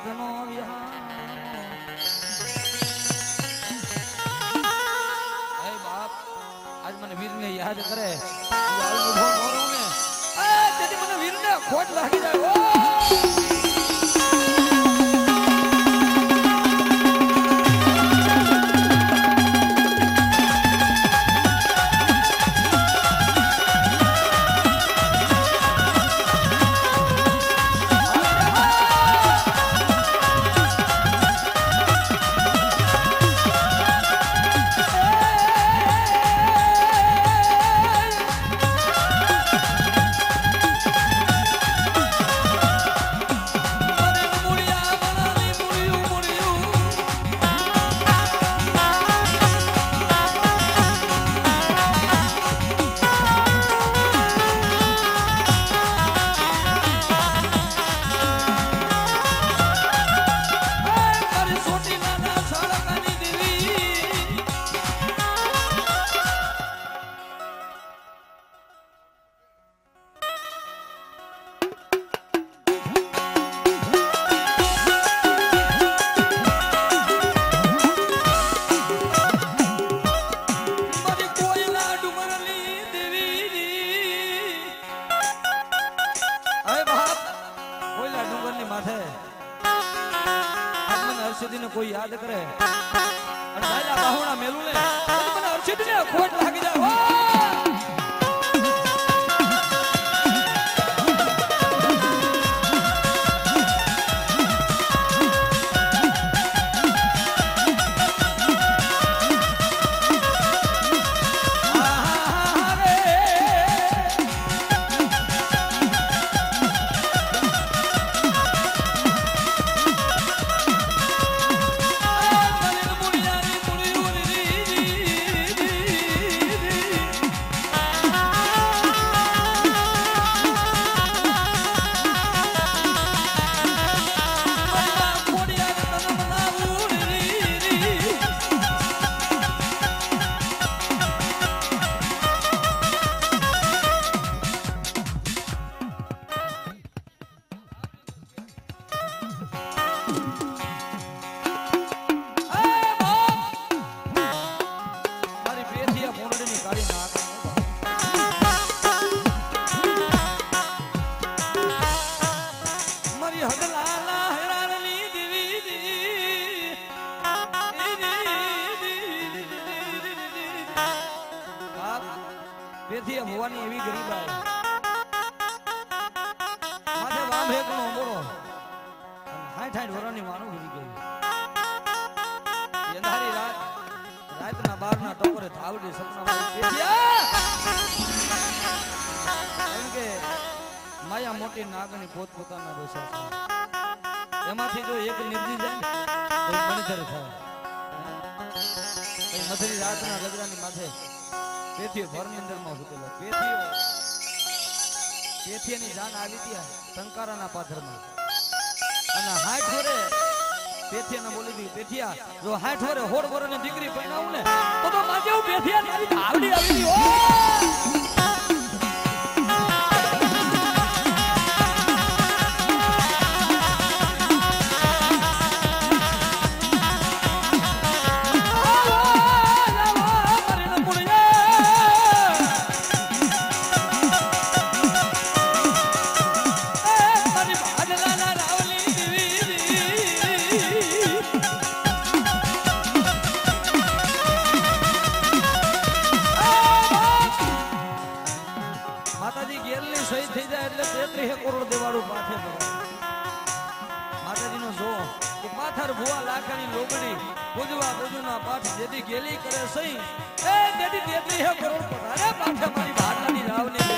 રાતનો વિહાર બાપ આજ મને વીરને યાદ કરે મને વીરને ખોટ લાગી જાય કોઈ યાદ કરે અને દાદા બાહુણા મેલું ને મને અર્ચિત ને ખોટ લાગી જાય ભવાની એવી ગરીબાઈ માથે વામ એકનો બોલો 60 વર્ષની માનું ભરી ગઈ અંધારી રાતના 12 ના ટોકરે ધાવડી સપનામાં કેમ કે માયા મોટી નાગની પોતપોતાના દોષા છે એમાંથી જો એક નિર્જી જાય તો મણિધર થાય મધરી રાતના ગજરાની માથે પેથીઓ ભરની અંદરમાં સુતેલો પેથીની જાન આવી હતી ટંકારાના પાથરમાં અને 60 વરે પેથીને બોલી દી પેથિયા જો 60 વરે 16 વરેની દીકરી પરણાવું ને તો માજે હું પેથિયા તારી ધાવડી આવી ગઈ ઓ ભુવા લાખની લોગડી પૂજવા પૂજના પાઠ જેદી ગેલી કરે સઈ એ જેદી તેત્રી હે કરોડ પધારે પાઠે મારી ભાડલાની રાવની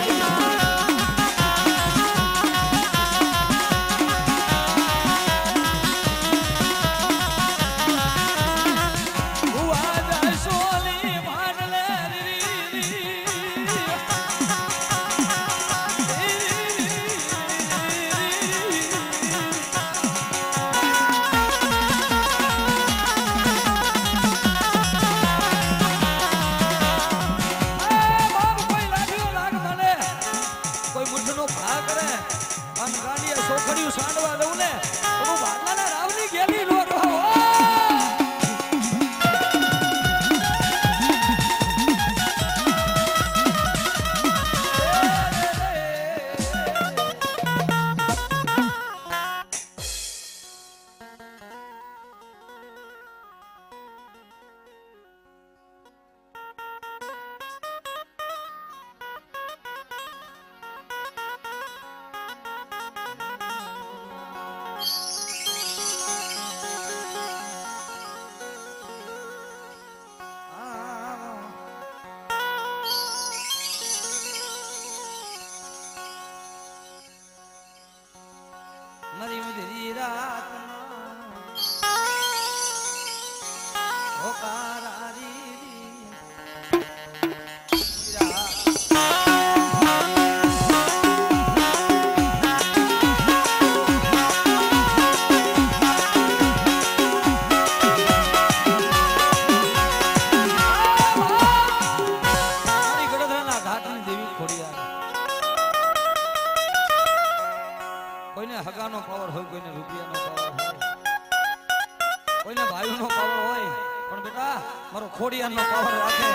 ખોડિયાનો પાવર રાખે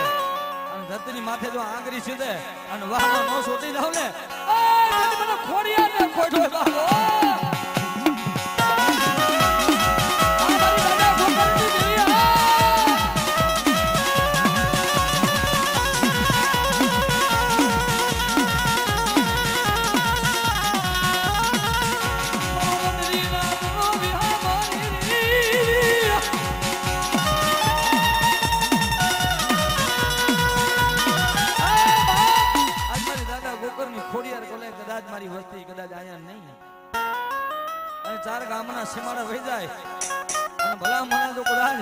અને ધરતીની માથે જો આંગળી સીધે અને વાહમાં નો સોટી જાવ ને મને ખોડિયાને ખોટો બાબો મારી વસ્તી કદાચ આયા નહીં અને ચાર ગામના સીમાડા વહી જાય અને ભલા મને જો કદાચ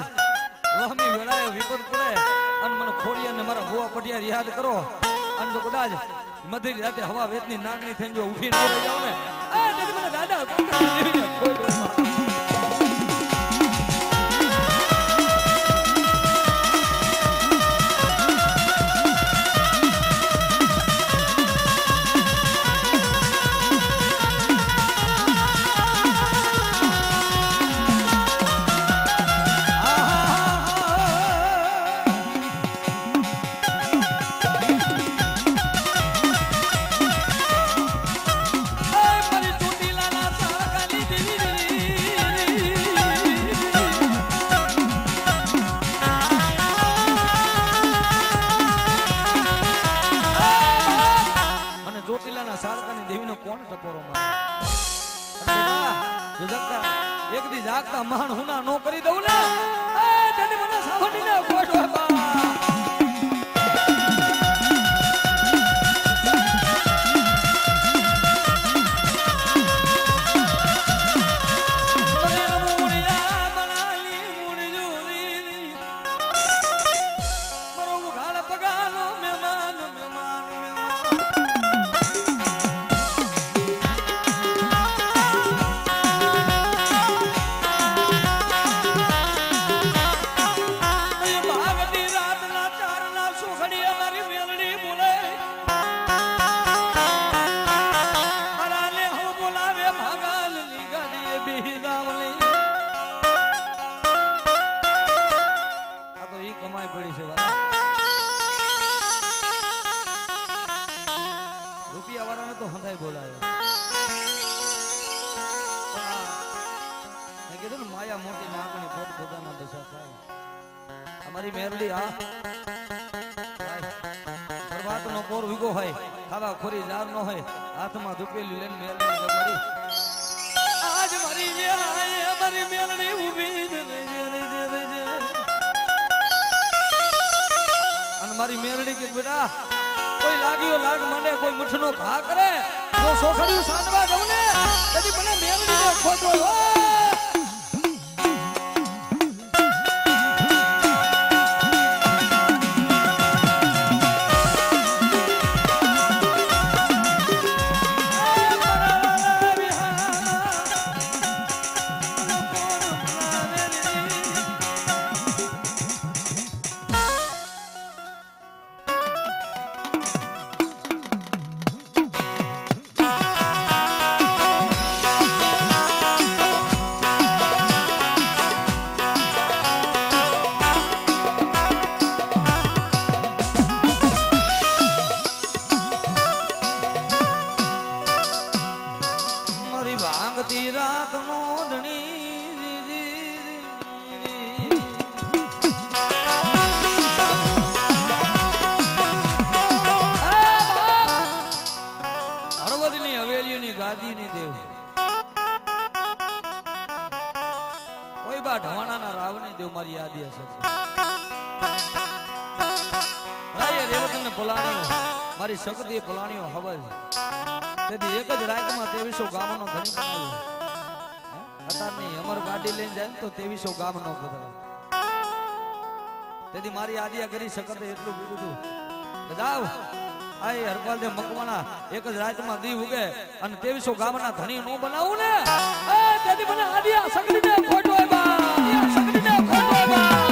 વહમી વેળાએ વિપદ પડે અને મને ખોડિયાને મારા ભુવા પટિયાર યાદ કરો અને જો કદાચ મધરી રાતે હવા વેતની નાગણી થઈને જો ઊભી ન રહી જાવ ને મને દાદા એક દી જાગતા મહાન હુના નો કરી દઉં ને તેને મને સાંભળીને ખોટો રૂપિયા વાળાને તો હંધાઈ બોલાયો મેં કીધું ને માયા મોટી નાગણી પોત પોતાના દશા થાય અમારી મેરડી બરબાદ નો પોર વિગો હોય ખાવા ખોરી જાર નો હોય હાથમાં ધૂપેલી લઈને મેરડી મારી આજ મારી મેરડી ઊભી અને મારી મેરડી કે બેટા કોઈ લાગ્યો લાગ મને કોઈ મુઠનો ઘા કરે તો સોખડિયું સાંડવા દઉં ને કદી મને મેરડીને ખોટો ભાંગતી રાત નો હળવદની હવેલીની ગાદીની દેવ કોઈ બા ઢવાણાના રાવની દેવ મારી યાદી હશે રેવતને પોલાણીઓ મારી શક્તિ પોલાણીઓ હવલ તેથી એક જ રાતમાં 2300 ગામનો ધણી બનાવ્યો અત્યારની અમર ગાડી લઈને જાય તો 2300 ગામ નો પધરાય તેથી મારી આદિયા કરી શકતે એટલું કીધું બજાવ આય હરપાલ દે મકવાણા એક જ રાતમાં દી ઉગે અને 2300 ગામના ધણી નો બનાવું ને તેથી મને આદિયા સગડીને ખોટો આવ્યા સગડીને ખોટો આવ્યા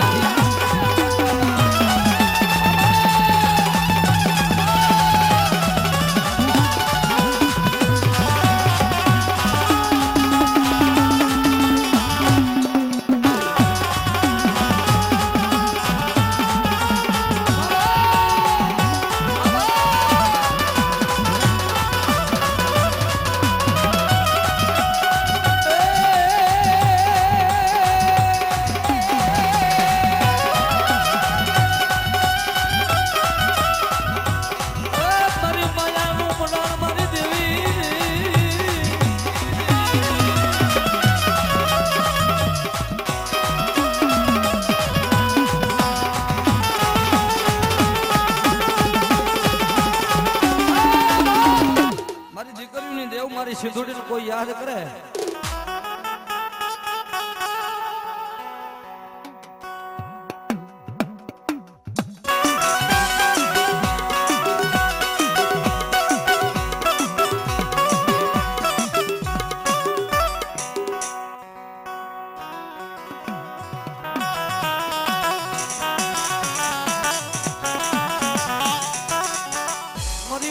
મારી સિંધુડીને કોઈ યાદ કરે?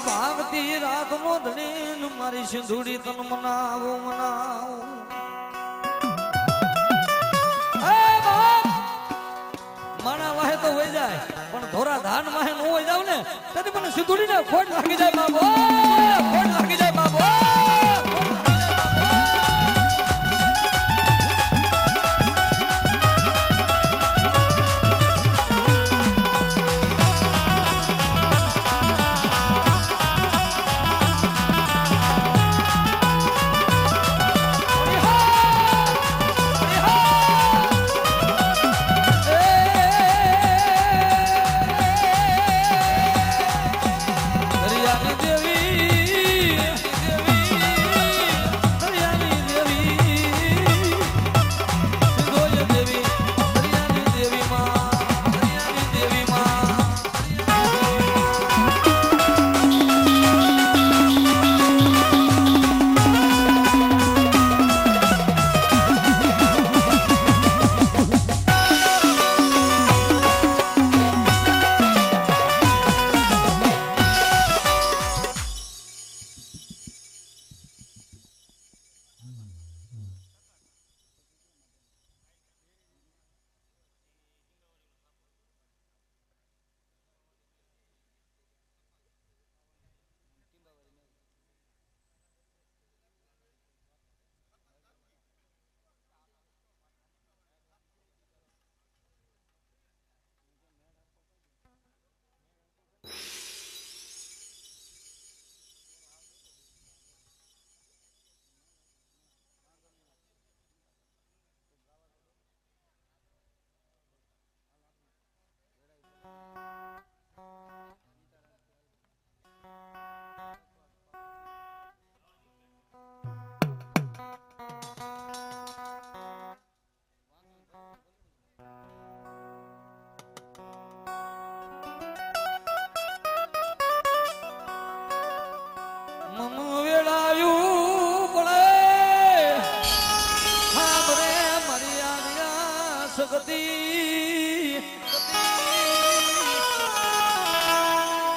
ભાગતી રાત નો ધણી મારી સિંધુડી તન મનાવો મનાવો. માણા વાહે તો હોય જાય પણ ધોરા ધાન વાહે નો હોય જાવ ને તેથી મને સિંધુડી ને ખોટ લાગી જાય બાબો, ખોટ લાગી જાય બાબો.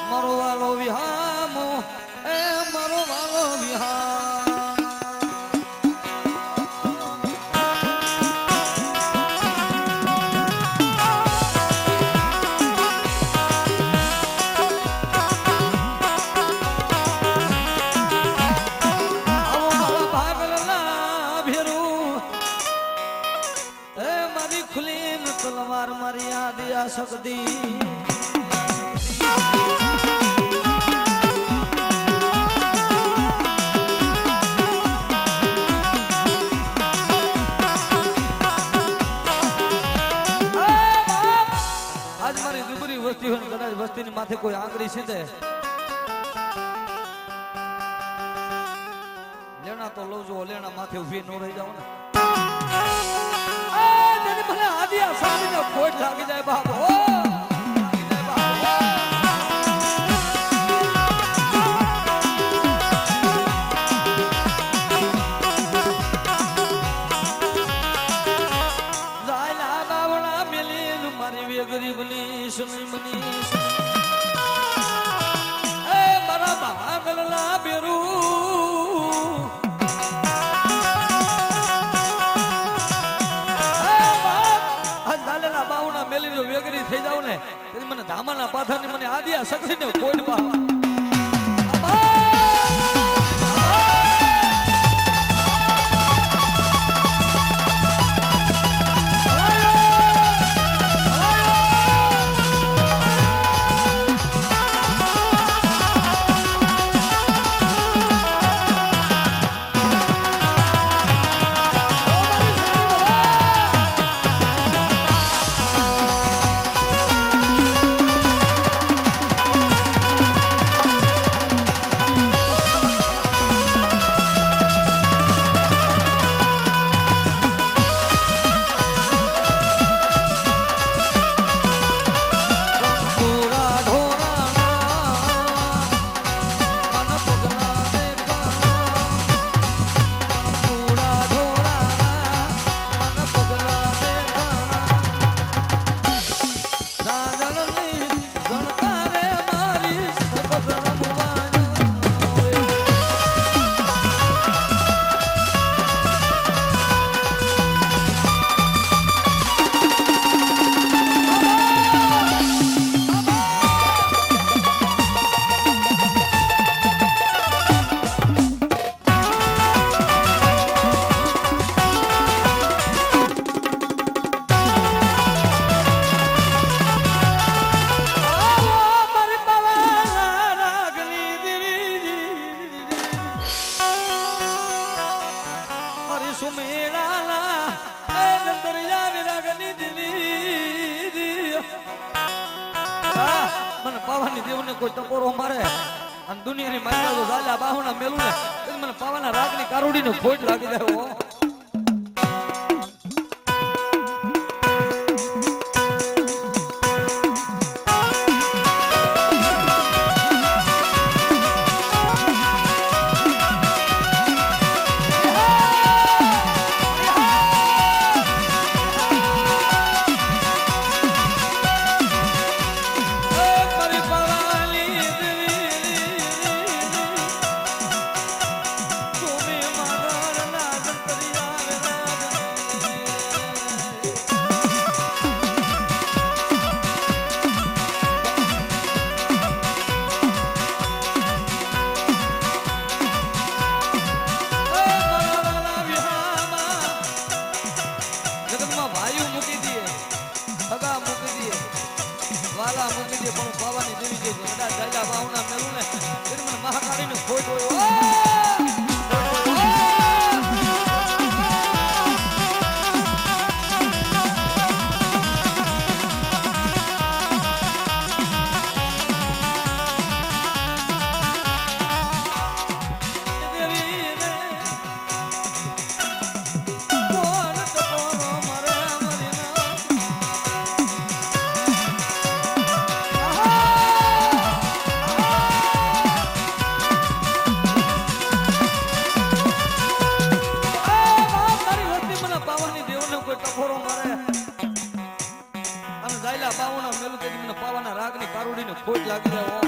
મારો વાલો વિહામો એ મારો વાલો વિહામ. આવો મારા ભાગલા ભેરું એ મારી ખુલી તલવાર મારી યાદ આ શકતી. વસ્તી હોય કદાચ વસ્તીની માથે કોઈ આંગળી સીધે લેણા તો લઉં જો લેણા માથે ઉભી ન રહી જાવ ને મને આદિયા સામીને ખોટ લાગી જાય બાપો. ગરીબની સુની મની એ મારા ભાગલા બેરું અંધાલેલા બાવના મેલી જો વેગરી થઈ જાવ ને તેથી મને ધામાના પાથરની મને આદિયા સકરીને કોઈ બાવા. પાવાની દેવને કોઈ ટકોરો મારે અને દુનિયાની માયા જો ઝાલા બાહુના મેલું ને તો મને પાવાના રાગની કારુડીનો ખોટ લાગી જાય હો. ખોટ લાગી જાય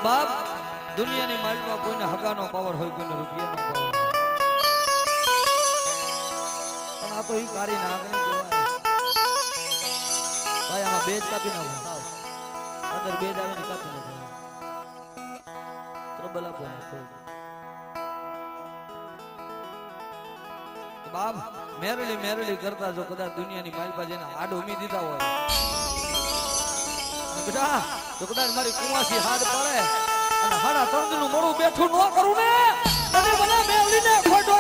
બાપ. દુનિયાની માલમાં કોઈને હગાનો પાવર હોય, કોઈને રૂપિયાનો પાવર, પણ આ તો ઈ કારી નાગ ને કહેવાય. ભાઈ આમાં બેજ કાપી નાખો, સાવ અંદર બેજ આવે ને કાપી નાખો, ટ્રબલ આપો બાપ. મેરલી મેરલી કરતા જો કદાચ દુનિયાની માલપા જેને હાડ ઉમી દીધા હોય બેટા, તો કદાચ મારી કુવાસી હાડ પડે અને હાડા તરંગ નું મોડું બેઠું ન કરું ને તને મને મેવલીને ખોટો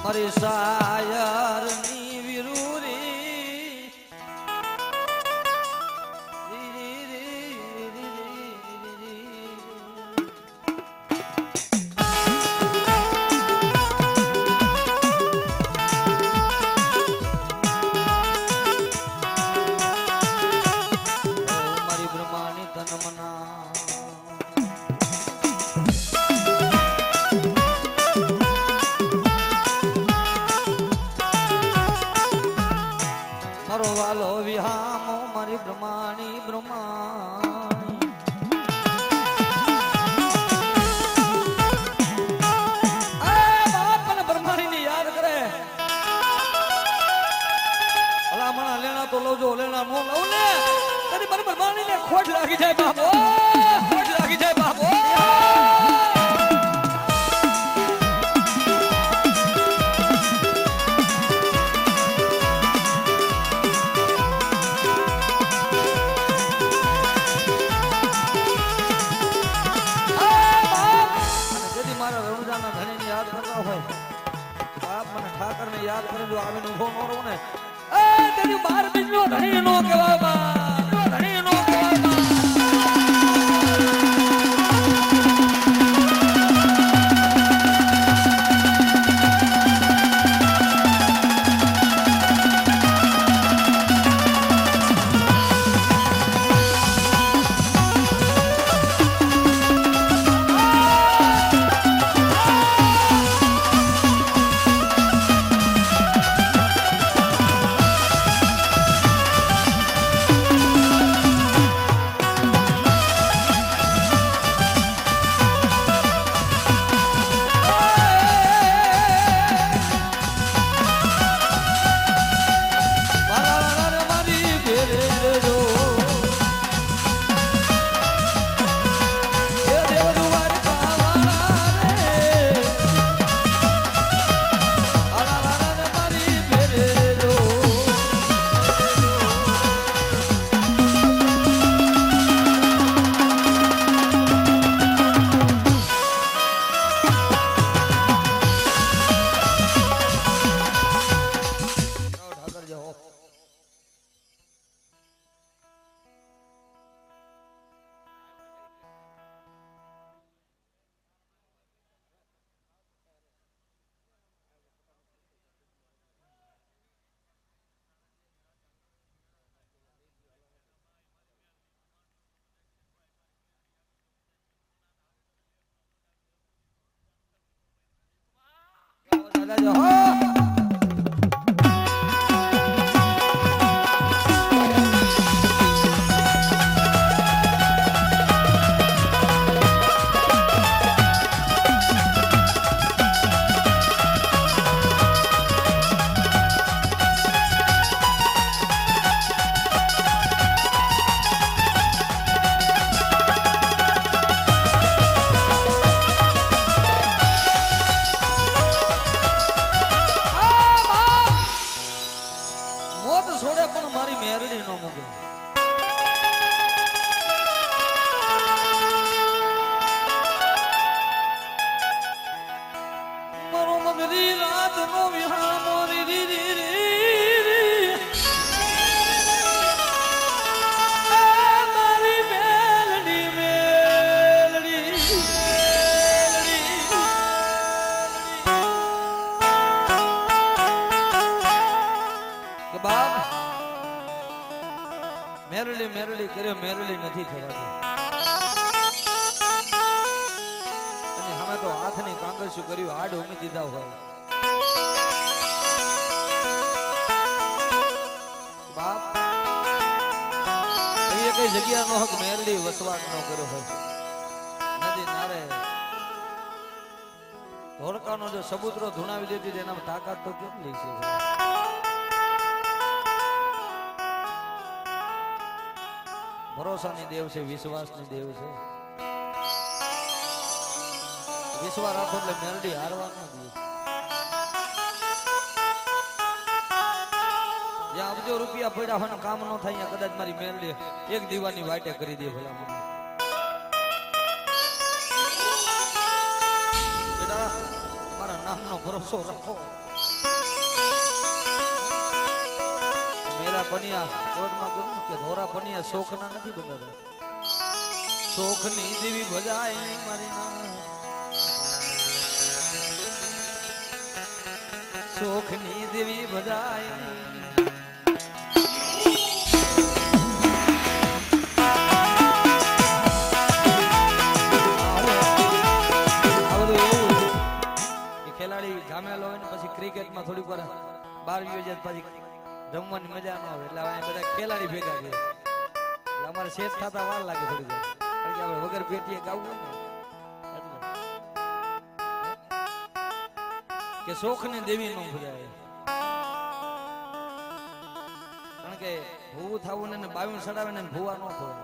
મારી સાયર ની વિરુરી આવ્યા હોય બાપ મને ઠાકર ને યાદ કરી દો આવીને ઉભો ન રહું ને એ તેરી બાર બીજનો ધણી નો કહેવાય બા ધણી નો કહેવાય બા મેરડી મેરડી કર્યો મેરડી નથી થવાતી અને અમે તો હાથની કાંગરશું કર્યું હાડ ઉમી દીધા હોય બાપ એ કઈ જગ્યા નો હક મેરડી વસવાટ નો કર્યો હોય નદી નારે ધોળકાનો જો સબૂતરો ધુણાવી દેતી એનામાં તાકાત તો કેટલી છે ભરોસાની દેવ છે વિશ્વાસની દેવ છે વિશ્વાસ રાખો એટલે મેરડી હારવાનો દે જ્યાં અબજો રૂપિયા પડ્યા હોય કામ ન થાય કદાચ મારી મેરડી એક દીવાની વાટે કરી દે ભલા મને બેટા મારા નામનો ભરોસો રાખો મેરા પનિયા કોર્ટમાં કહ્યું કે ધોરા પનિયા શોખના નથી બનતા શોખની દેવી ભજાય નહીં મારી નામ શોખની દેવી ભજાય ખેલાડી જામેલો હોય ને પછી ક્રિકેટમાં થોડીક વાર બાર યોજે પછી રમવાની મજા ન આવે એટલે બધા ખેલાડી ભેગા છે એટલે અમારે શેઠ થતા વાર લાગે થોડી વાર કારણ કે આપણે વગર પેટીએ ગાવું ને કે શોખ ને દેવી નો ભજાય કારણ કે ભૂવું થવું ને બાવીન સડાવે ને ભૂવા ન થવું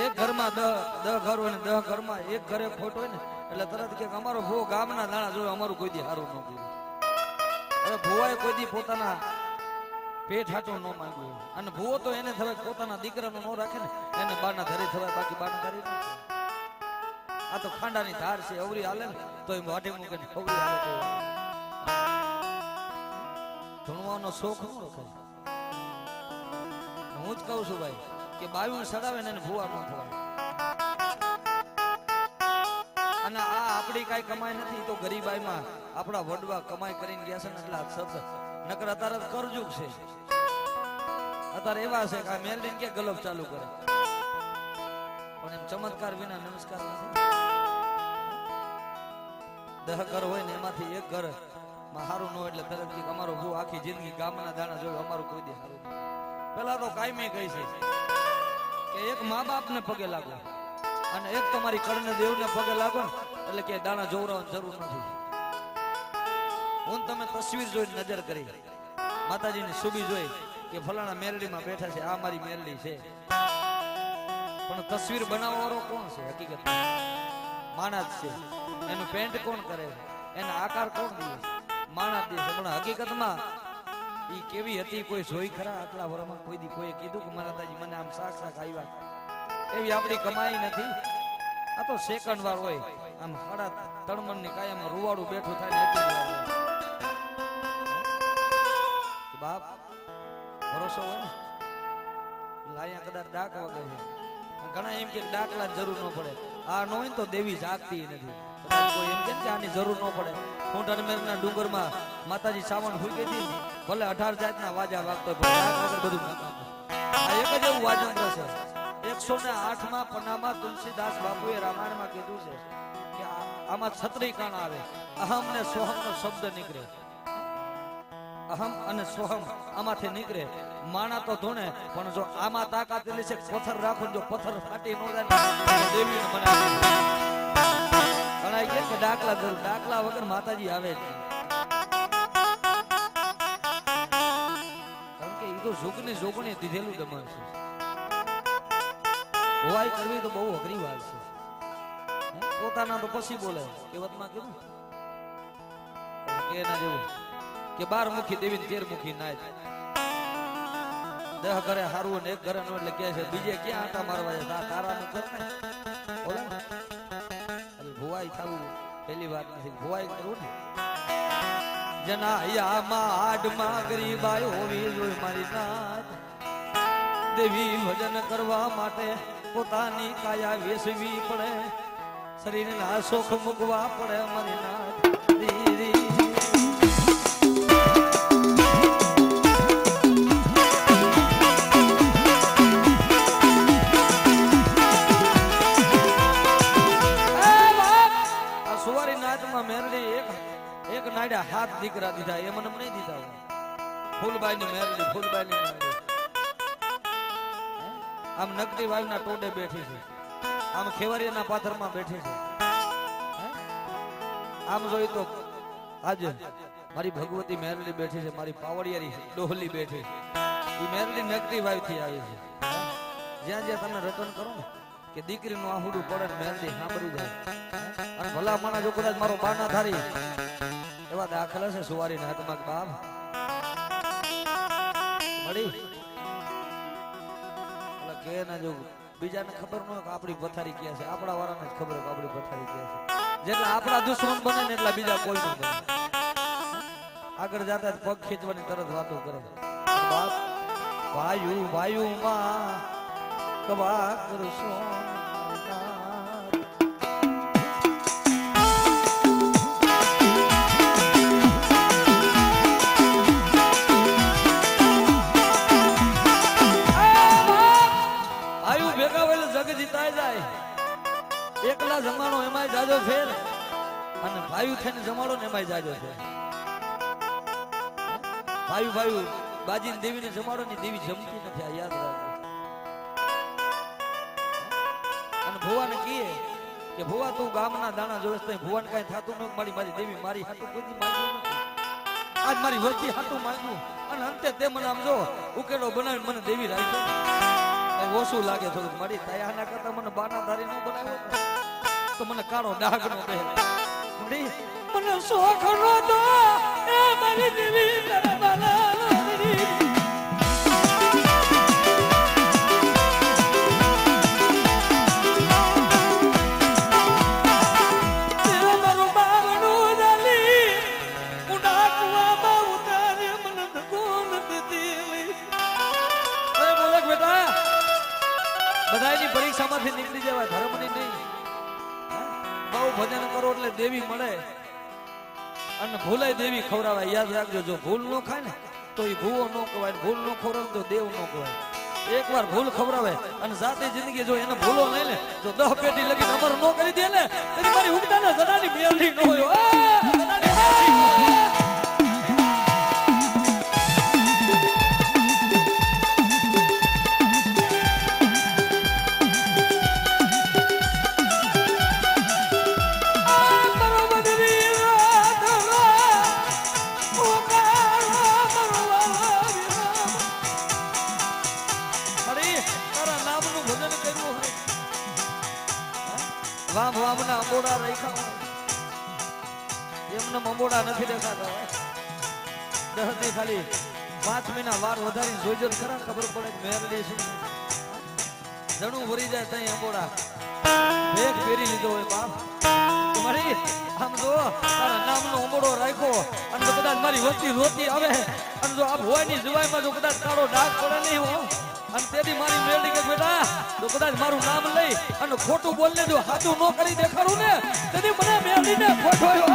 એક ઘરમાં 10 ઘર હોય ને 10 ઘરમાં એક ઘરે ખોટ હોય ને એટલે તરત કે અમારો ભૂવો ગામના દાણા જોવે અમારું કોઈ દી હારું ન કર્યું હવે ભૂવાએ કોઈ દી પોતાના પેટ હાટો ન માંગ્યું અને ભૂવો તો એને થવાય પોતાના દીકરાનો ન રાખે ને એને બાના ધરી થવાય બાકી બાના ધરી ન આ તો ખાંડાની ધાર છે અવરી હાલે ને તો એ વાટે મૂકે ને અવરી હાલે તો ધૂણવાનો શોખ ન રખાય. હું જ કહું છું ભાઈ કે બાયું સડાવે ને ભૂવા ન થવાય. અને આ આપણી કઈ કમાઈ નથી તો ગરીબાઈમાં આપણા વડવા કમાઈ કરીને ગયા છે ને એટલે સત નકર અત્યારે કરજુક છે. અત્યારે એવા છે કે મેલડીને કે ગલબ ચાલુ કરે પણ એમ ચમત્કાર વિના નમસ્કાર નથી. 10 ઘર હોય ને એમાંથી એક ઘર માં સારું ન હોય એટલે તરત કે અમારો ભૂ આખી જિંદગી ગામના દાણા જોયું અમારું કોઈ દે સારું. પેલા તો કાયમી કહી છે કે એક મા બાપ ને પગે લાગો અને એક તમારી કર્ણ દેવ ને પગે લાગો એટલે કે દાણા જોવરાવાની જરૂર નથી. હું તમે તસવીર જોઈ નજર કરી માતાજીની સુબી જોઈ કે ફલાણા મેરડીમાં બેઠા છે આ મારી મેરડી છે પણ તસવીર બનાવવા વાળો કોણ છે? હકીકત માણસ છે. એનું પેન્ટ કોણ કરે એનો આકાર કોણ દે? માણસ દે છે. પણ હકીકતમાં ઈ કેવી હતી કોઈ જોઈ ખરા? આટલા વર્ષમાં કોઈ દી કોઈ કીધું કે માતાજી મને આમ શાક શાક આવ્યા? એવી આપણી કમાઈ નથી. આ તો સેકન્ડ વાર હોય આમ સાડા તળમણની કાયમ રૂવાડું બેઠું થાય ને બાપ ભરોસો હોય ને લાયા કદાચ ડાક વગે છે. ઘણા એમ કે ડાકલા જરૂર ન પડે. આ ન હોય તો દેવી જાગતી નથી. કોઈ એમ કે આની જરૂર ન પડે. હું ટરમેરના ડુંગરમાં માતાજી સાવણ ફૂકી હતી ભલે 18 જાતના વાજા વાગતો બધું આ એક જ એવું વાજંત્ર છે. 108માં પન્નામાં તુલસીદાસ બાપુએ રામાયણમાં કીધું છે કે આમાં 36 કાણ આવે. અહમ ને સોહમ નો શબ્દ નીકળે. અહમ અને સોહમ આમાંથી નીકળે. માણા તો ધોણે પણ જો આમાં તાકાત એટલી છે પથ્થર રાખો જો પથ્થર ફાટી ન જાય દેવીને બનાવી ઘણા કે ડાકલા જરૂર. ડાકલા વગર માતાજી આવે જ કારણ કે એ તો જોગની જોગણી દીધેલું દમન છે. હોવાઈ કરવી તો બહુ અઘરી વાત છે. પોતાના તો પછી બોલે કહેવતમાં કીધું કે એના જેવું કે 12 મુખી દેવી 13 મુખી નાય. 10 ઘરે હારું ને એક ઘરે નો એટલે કે છે બીજે ક્યાં આટા મારવા જાય? તારા નું ઘર ને બોલે એટલે ભુવાઈ થવું પહેલી વાત નથી. ભુવાઈ કરવું ને જના હૈયામાં આડમાં ગરીબાઈ હોવી જોઈ મારી નાથ. દેવી ભજન કરવા માટે પોતાની કાયા વેસવી પડે. શરીરના શોખ મૂકવા પડે મારી નાથ. એક નાડ્યા હાથ દીકરા દીધા એ મને નહીં દીધા. ફૂલબાઈ ની મેરડી ફૂલબાઈ ની મેરડી આમ નકટી વાવના ટોડે બેઠી છે. આમ ખેવરિયાના પાથરમાં બેઠી છે. આમ જોઈ તો આજે મારી ભગવતી મેરડી બેઠી છે. મારી પાવડિયારી ડોહલી બેઠી છે. એ મેરડી નકટી વાવ થી આવી છે. જ્યાં જ્યાં તમે રટન કરો ને કે દીકરીનું આહુડું પડે ને મેરડી સાંભળી જાય અને ભલા માણા જો કદાચ મારો બાના થારી એવા દાખલા છે સુવારીના હાથમાં બાપ મળી કે ના જો બીજાને ખબર ન હોય કે આપણી પથારી ક્યાં છે. આપણા વાળાને જ ખબર હોય કે આપણી પથારી ક્યાં છે. જેટલા આપણા દુશ્મન બને ને એટલા બીજા કોઈ ન બને. આગળ જતા પગ ખેંચવાની તરત વાતો કરે. બાપ વાયુ વાયુમાં કવા કરશો એકલા જમાડો એમાંય જાજો ફેર અને ભાઈ થઈને જમાડો ને એમાંય જાજો ફેર. ભાઈ બાજીને દેવીને જમાડો ને દેવી જમતી નથી. આ યાદ રાખો. અને ભુવાને કહીએ કે ભુવા તું ગામના દાણા જોઈશ તો ભુવાને કઈ થતું ન મારી દેવી મારી હાટું કોઈ માંગ્યું નથી. આજ મારી વચ્ચે હાટું માંગ્યું અને અંતે તે મને આમ જો ઉકેડો બનાવીને મને દેવી રાખ્યો. ઓછું લાગે થોડુંક મારી તૈયારના કરતા મને બાના ધારી ન બનાવ્યો તો મને કાળો ડાઘ નો બે મને શોખ નો દો એ મારી દેવી કરવાના ધર્મની નહીં. બહુ ભજન કરો એટલે દેવી મળે અને ભૂલાય દેવી ખવડાવાય. યાદ રાખજો, જો ભૂલ ન ખાય ને તો એ ભૂવો ન કહેવાય, ભૂલ ન ખવડાવે તો દેવ ન કહેવાય. એકવાર ભૂલ ખવડાવે અને જાતે જિંદગી જો એને ભૂલો નહીં ને જો 10 પેટી લગી અમર ન કરી દે ને તેની મારી ઉગતાના જડાની મેલડી ન હોય. વામ વામના અંબોડા રાખ્યા એમને અંબોડા નથી દેખાતા. 10 ની ખાલી 5 મહિના વાર વધારીને જોઈજો ખરા, ખબર પડે કે મેરડી છે. જણું ભરી જાય તઈ અંબોડા ભેગ પહેરી લીધો હોય બાપ. મારી આમ જો તારા નામનો અંબોડો રાખ્યો અને જો કદાચ મારી વસ્તી રોતી આવે અને જો આ ભોયની જુવાઈમાં જો કદાચ તારો ડાઘ પડે નહીં હો અને તેથી મારી મેરડી કે બેટા તો કદાચ મારું નામ લઈ અને ખોટું બોલને જો સાચું ન કરી દેખાડું ને તેથી મને મેરડીને ખોટોયો.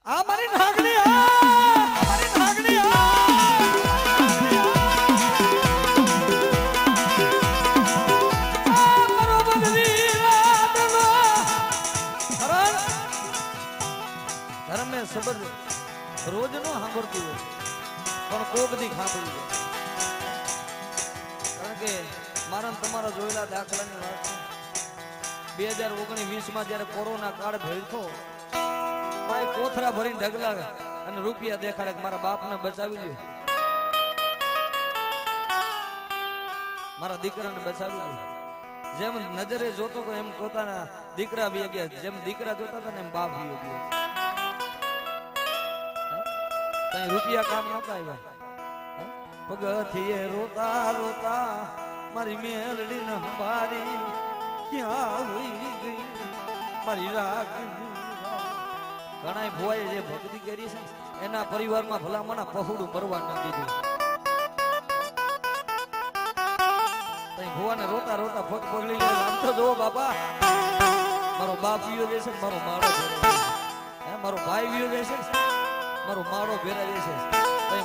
આ મારી નાગણી મારી નાગણી ધર્મે સબર રોજ નો સાંભળતું હોય પણ કોક દી સાંભળી જાય. કારણ કે મારા તમારા જોયેલા દાખલાની વાત 2019 માં જયારે કોરોના કાળ ભેળતો ભાઈ કોથરા ભરીને ઢગલા અને રૂપિયા દેખાડે કે મારા બાપને બચાવી લ્યો, મારા દીકરાને બચાવી લ્યો. જેમ નજરે જોતો તો એમ પોતાના દીકરા બી ગયા, જેમ દીકરા જોતા હતા ને એમ બાપ બી ગયા. કઈ રૂપિયા કામ નતા આવ્યા. પગથિયે રોતા રોતા મારી મેલડી ન હંભારી ક્યાં હોઈ ગઈ મારી રાગ. ઘણા ભોએ જે ભક્તિ કરી છે એના પરિવારમાં ભલામણા પહોળું મરવા ન દીધું. ભોવાને રોતા રોતા પગ પગલી લે. આમ તો જો બાપા મારો બાપ વિયો જે છે, મારો માળો મારો ભાઈ વિયો જે છે, મારો માળો ભેરા જે છે.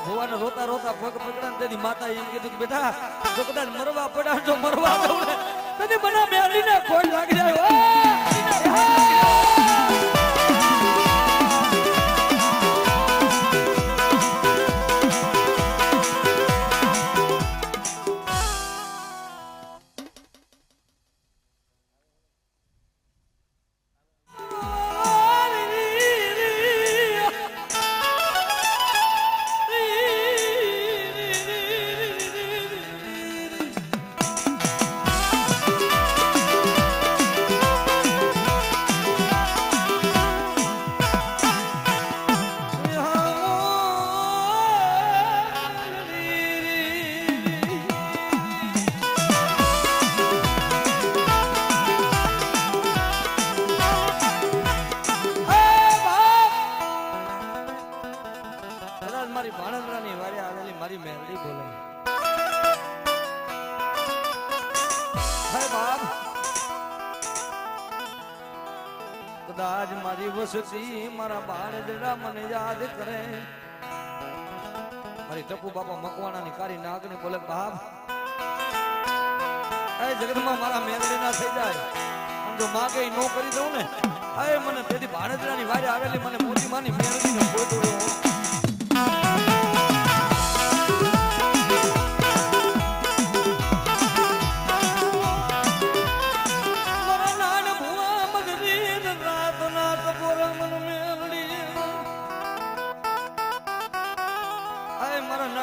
ભોવાને રોતા રોતા પગ પકડા તેની માતા એમ કીધું કે બેટા જો કદાચ મરવા પડ્યા જો મરવા દઉં ને તેથી મને મેલીને ખોટ લાગી જાય. મારી ભાણંદરાની વારે આવેલી મારી મેલડી બોલે, હે બાપ કદાચ મારી વસતી મારા ભાણંદરા મને યાદ કરે. મારી ટપુ બાપા મકવાણાની કારી નાગને બોલે બાપ એ જગતમાં મારા મેલડી ના થઈ જાય અને જો માગે નો કરી દઉં ને એ મને તેથી ભાણંદરાની વારે આવેલી મને મોટી માની મેલડી ને ખોટો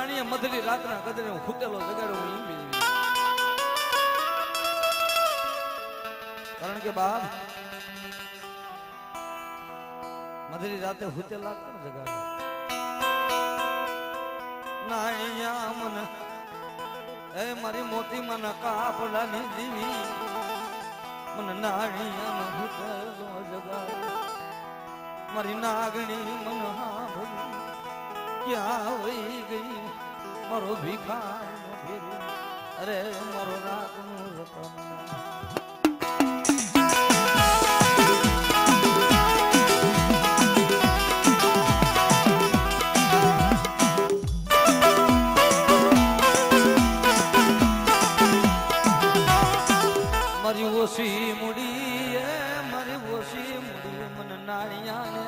નાણીએ મધરી રાતના ગદરે હું ખૂટેલો જગાડ્યો હું ઈંબી કારણ કે બાપ મધરી રાતે ખૂટેલા કોણ જગાડે નાણિયા મને એ મારી મોતી મને કાપડાની દીવી મને નાણિયા ખૂટેલો જગાડે મારી નાગણી મન હાંભળી ક્યાં વહી ગઈ મારો ભિખારનો ફેરો અરે મારો રાતનો રતન મારી ઓછી મુડી મારી ઓછી મુડી મને નાણિયાને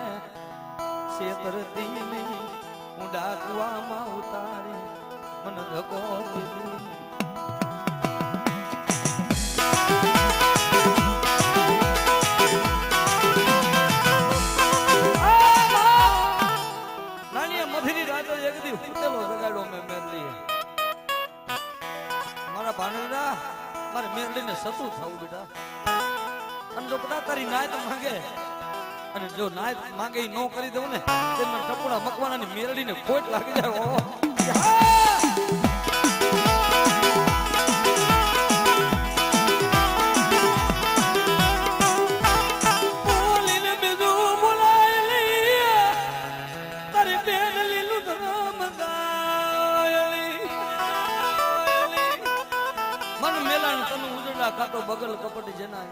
છેતરતી નહીં હું ડાકવામાં ઉતારી મને ધકો દીધી નાણીએ મધરી રાતે એક દી ફૂટેલો જગાડો મેં મેરલી મારા ભાણેડા મારે મેરડીને સતું થવું બેટા અને જો બધા તારી નાયત માંગે અને જો નાયત માંગે નો કરી દઉં ને તેમાં ટપોડા મકવાનાની મેરડીને ખોટ લાગી જાય કાતો બગલ કપટ જેના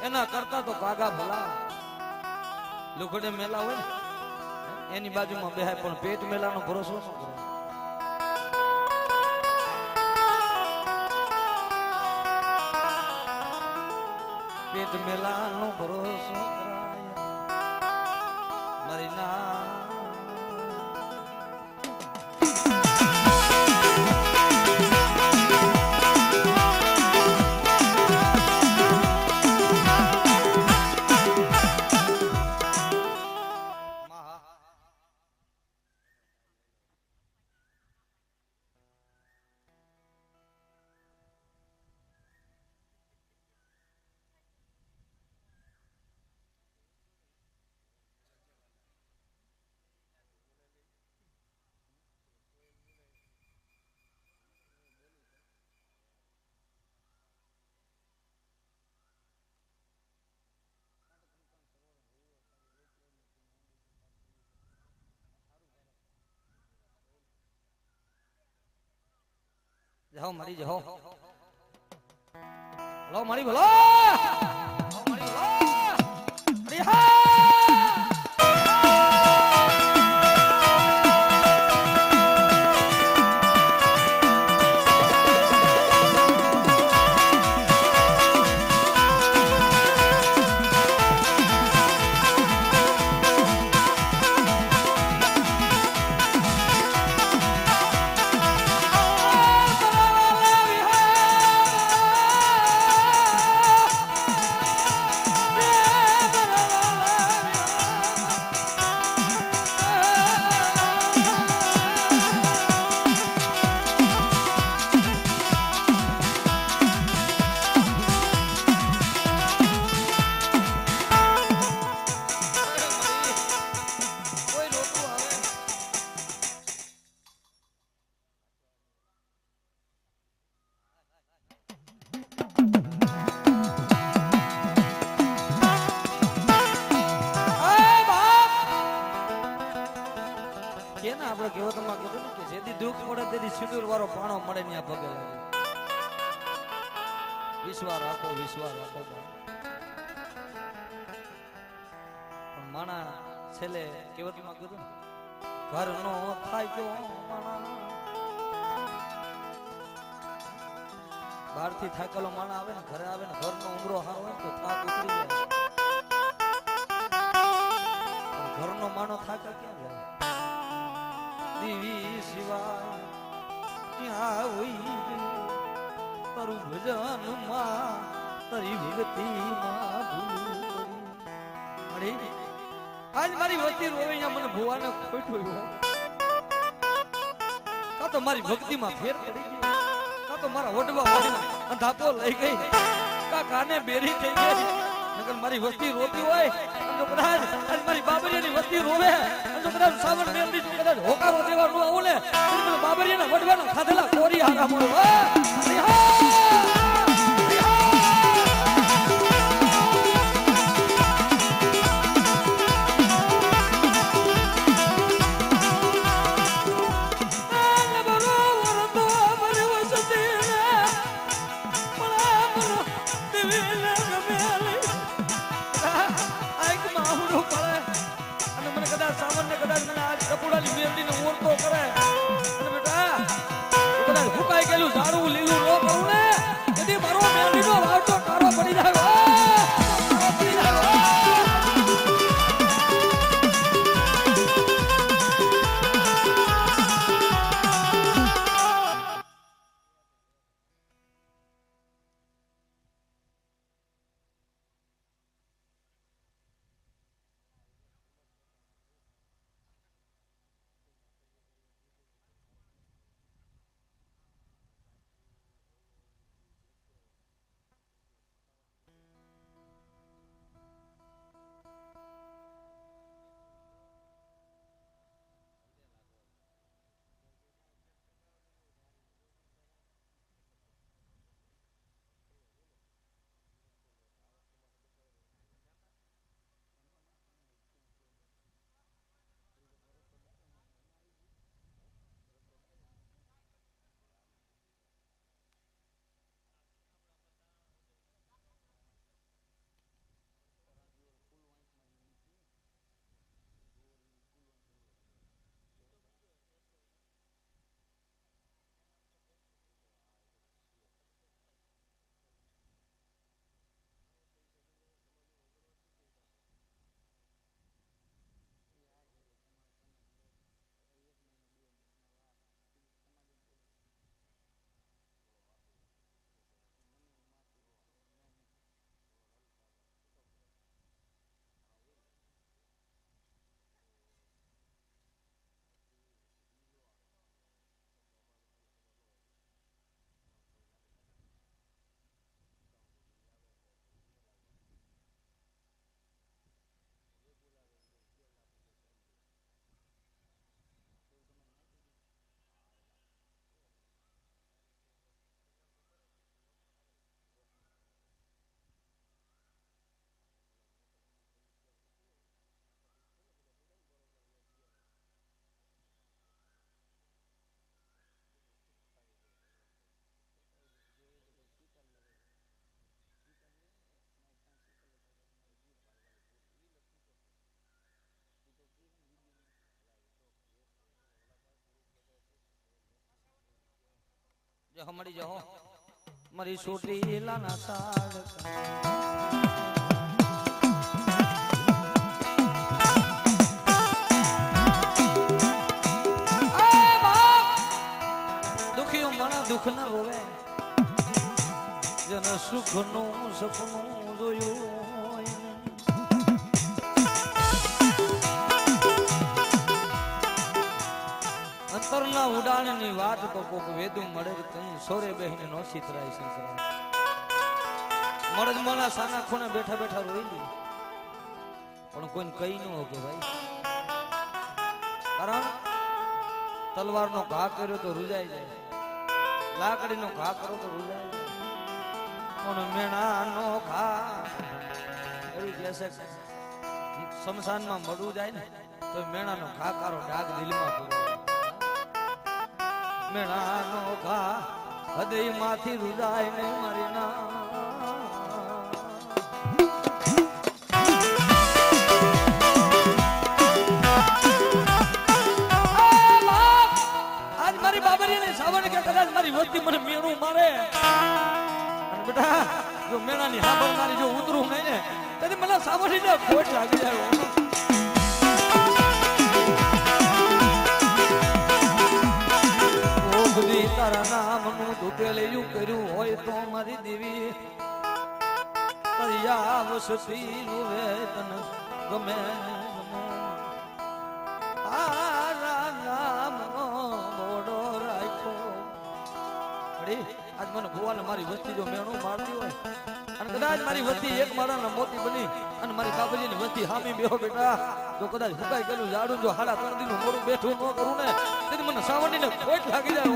એના કરતા તો કાગા ભલા લુગડે મેલા હોય ને એની બાજુમાં બેહાય પણ પેટ મેલાનો ભરોસો ન કરો પેટ મેલાનો ભરોસો કરાય મારી ના જાઓ મારી જાઓ લો મારી ભલો મારી ભલો રિહા આપણે કહેવતમાં કીધું ને કે જેથી દુઃખ પડે તેથી સિંદૂર વાળો પાણો મળે ને આ પગે લાગે વિશ્વાસ રાખો પણ માણા છેલ્લે કહેવતમાં કીધું ને ઘરનો થાય ગયો માણા બહારથી થાકેલો માણા આવે ને ઘરે આવે ને ઘરનો ઉમરો હારો હોય તો થાક ઉતરી જાય ઘરનો માણો થાકે ક્યાં જાય દેવી શિવાય ક્યાં હોય તારું ભજન માં તારી ભક્તિ માં ભૂલ આજ મારી વચ્ચે રોવે મને ભુવાને ખોટું તો મારી ભક્તિમાં ફેર પડી ગઈ, કાં તો મારા ઓઢવા વાળીમાં અંધાપો લઈ ગઈ, કાં કાને બેરી થઈ ગઈ. નકર મારી વસ્તી રોતી હોય અને કદાચ મારી બાબરિયાની વસ્તી રોવે અને કદાચ સાવન મેલની કદાચ હોકારો દેવા ન આવું ને બાબરિયાના વડવાના ખાધેલા કોરી હારા મળો. ઝાડું લીલું નો કરું ને તેથી મારો મેલડીનો વાવટો કારો પડી જાય. મળી જાઓ મારી છોટી લાના સાડ દુખી મણા દુઃખ ના રોવે જન સુખ નું સપનું જોયું અંતરના ઉડાણની વાત તો કોક વેદું મળે કઈ સોરે બેહીને નો ચિતરાય સંતરા મળદ મલા સાના ખૂણે બેઠા બેઠા રોઈ લી પણ કોઈને કઈ ન હોકે ભાઈ કારણ તલવારનો ઘા કર્યો તો રૂજાઈ જાય લાકડીનો ઘા કરો તો રૂજાઈ જાય પણ મેણાનો ઘા એવી કહેશે શમશાનમાં મળવું જાય ને તો મેણાનો ઘા કારો ડાગ દિલમાં પૂરો મેણાનો ઘા હૃદય માંથી રૂજાય ને મારી ના આજ મારી બાબરીને સાવણ કે કદાચ મારી વસ્તી મને મેણું મારે અને બેટા જો મેણાની હાબર મારી જો ઉતરું નહીં ને તેથી મને સાવણીને ખોટ લાગી જાય તારા નામનું ધૂપેલું કર્યું હોય તો મારી દેવી તરિયા વસતી વે તન ગમે તારા નામનો બોડો રાખ મળી આજ મને ભુવાને મારી વસ્તી જો મેણું મારતી હોય અને કદાચ મારી વસ્તી એક માળાના મોતી બની અને મારી બાબુજીની વસ્તી હામી બેહો બેટા જો કદાચ હુકાઈ ગયેલું ઝાડું જો હાડા 3 દિનનું મોડું બેઠું ન કરું ને તેથી મને સાવરણીને ખોટ લાગી જાય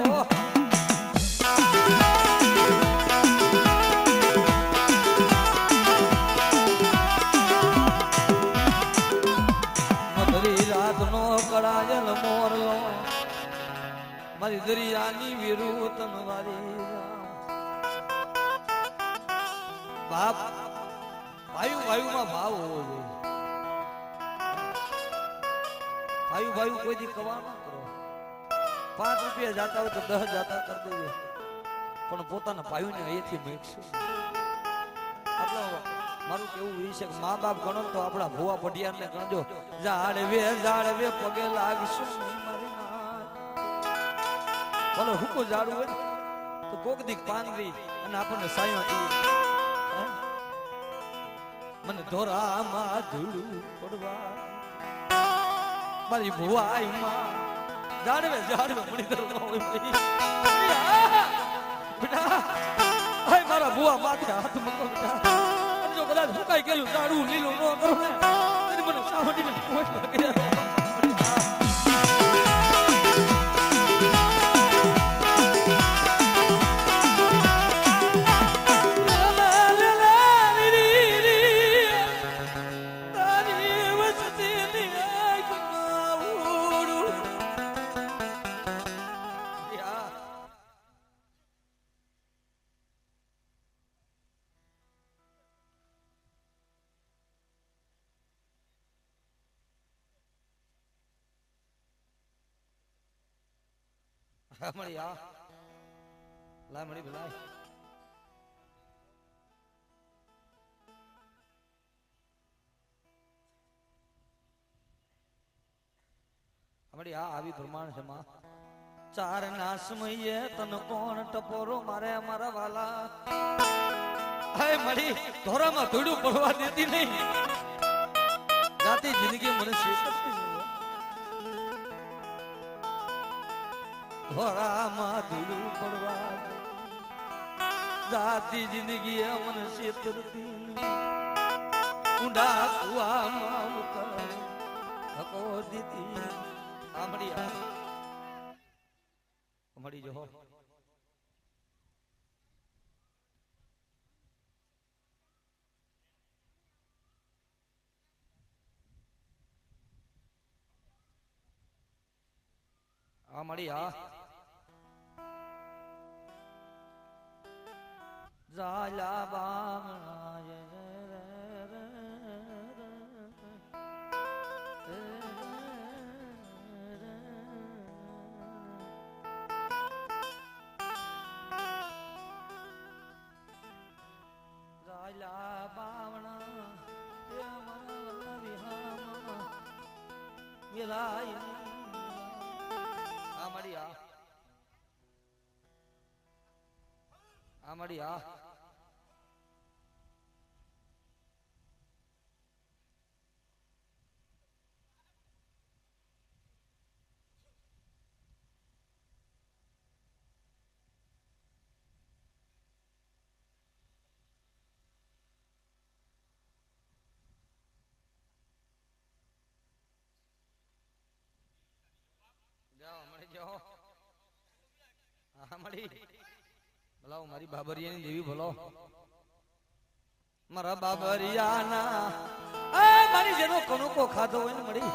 ઓ મધરી રાતનો કળાયલ મોરલો મારી દરિયાની વિરુતન વારી બાપ વાયુમાં ભાવ હોવો જોઈએ વાયુ કોઈ દી કવા ન કરો 5 રૂપિયા જાતા હોય તો 10 જાતા કરી દેજો પણ પોતાના ભાઈઓને અહીંથી મેકશે આટલો મારું કેવું એ છે કે મા બાપ ગણો તો આપણા ભુવા પઢિયારને ગણજો જાળવે પગે લાગશું મારી ભલે હુકો જાડું હોય તો કોક દીક પાંગરી અને આપણને સાયો મને ધોરામાં ધૂળું પડવા મારી ભુવાઈમાં જાડવે મણીધર ન હોય બેટા મારા ભુવા માથે હાથ મૂકો બેટા જો કદાચ હુકાઈ ગયેલું જાડું લીલું ન કરું ને મને સાવડીને ખોટ લાગી જાય મળી આ લાય મળી ભલાય મળી આ આવી પ્રમાણ છે માં ચાર ના સમયે તન કોણ ટપોરો મારે અમારા વાલા હે મળી ધોરામાં ધૂળું પડવા દેતી નહીં જાતી જિંદગી મને શીખતી ધોરામાં ધૂળું પડવા જાતી જિંદગી મને છેતરતી ઊંડા કુવામાં હકો દીધી મળી જો મળી ઝાલા બામણા વેલાય મળી જાઓ મળી બોલાવો મારી બાબરિયાની દેવી બોલો મારા બાબરિયાના મારી જેનો કણુકો ખાધો હોય ને મળી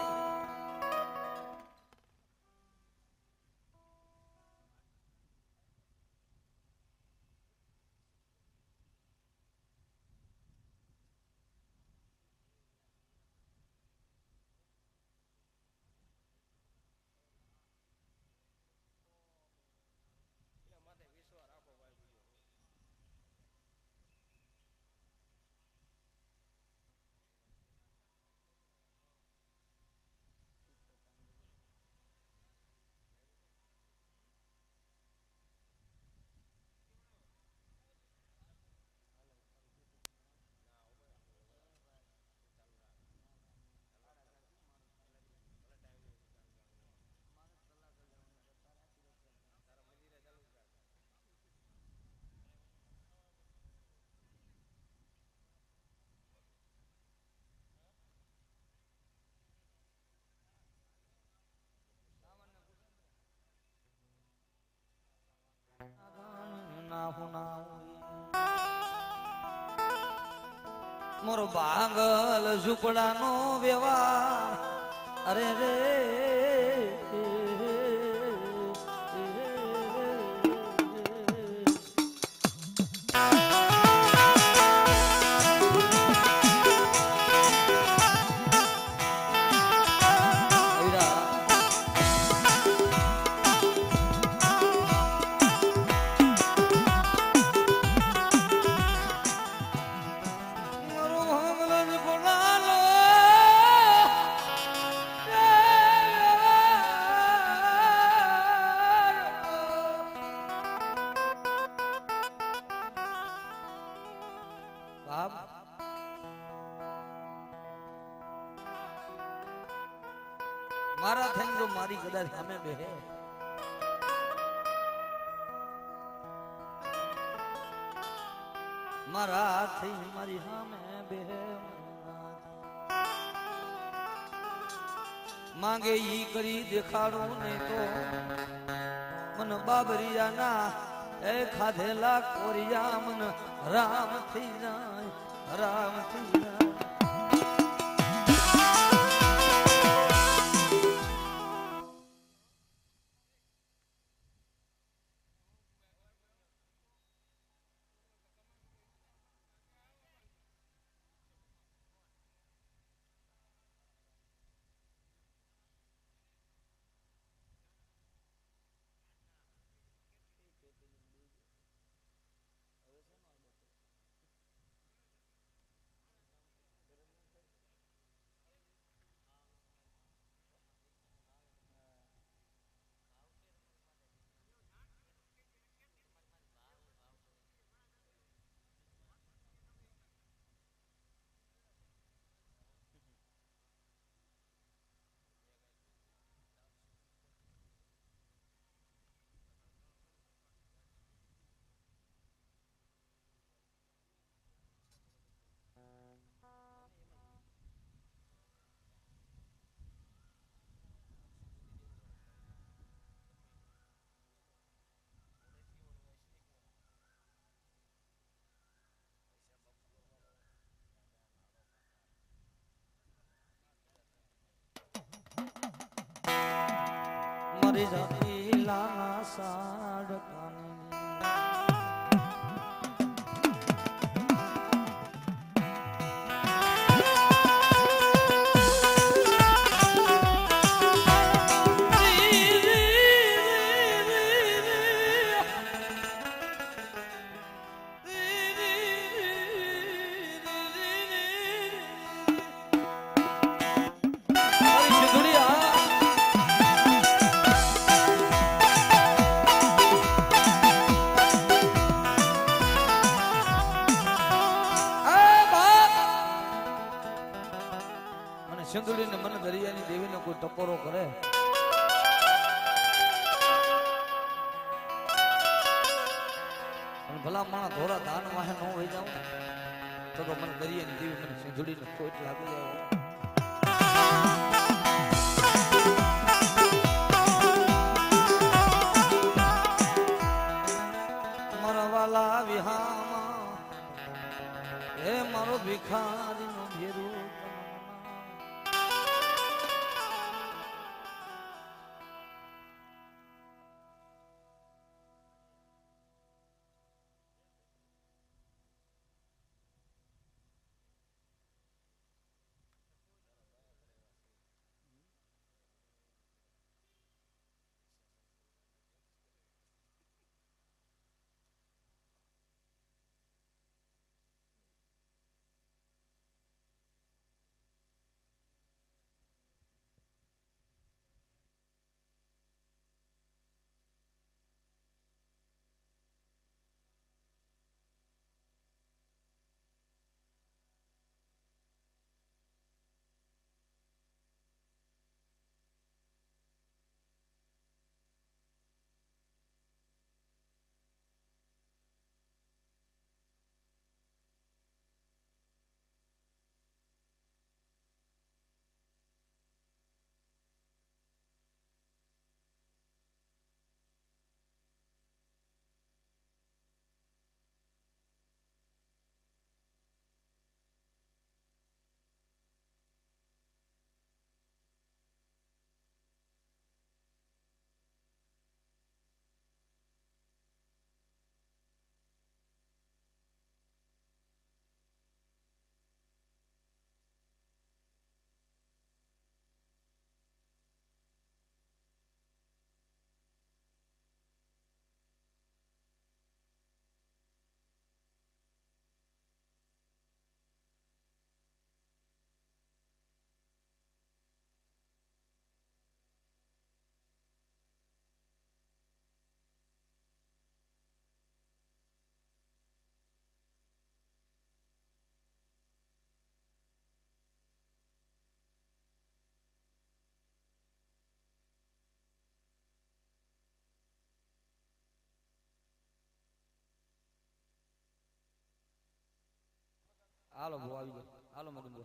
મોરો બાંગલ ઝૂપડાનો વ્યવહાર અરે રે મારા થઈને જો મારી કદાચ સામે બેહે મારા થઈ મારી સામે બેહે માંગે ઈ કરી દેખાડું નહીં તો મન બાબરિયા ના એ ખાધેલા કોરિયા મન રામ થઈ જાય રામ થઈ જાય મારી જાતી લાના સાડ સિંધુડી ને મને દરિયાની દેવીને કોઈ ટકોરો કરે ભલા માણા ધોરા ધાન વાહે ન હોય જાવ તો મને દરિયાની દેવી મને સિંધુડી ને ખોટ લાગી જાય મારા વાલા વિહામાં હે મારો ભિખારી નો ભેરું હાલો બહુ આવી ગયો હાલો મગન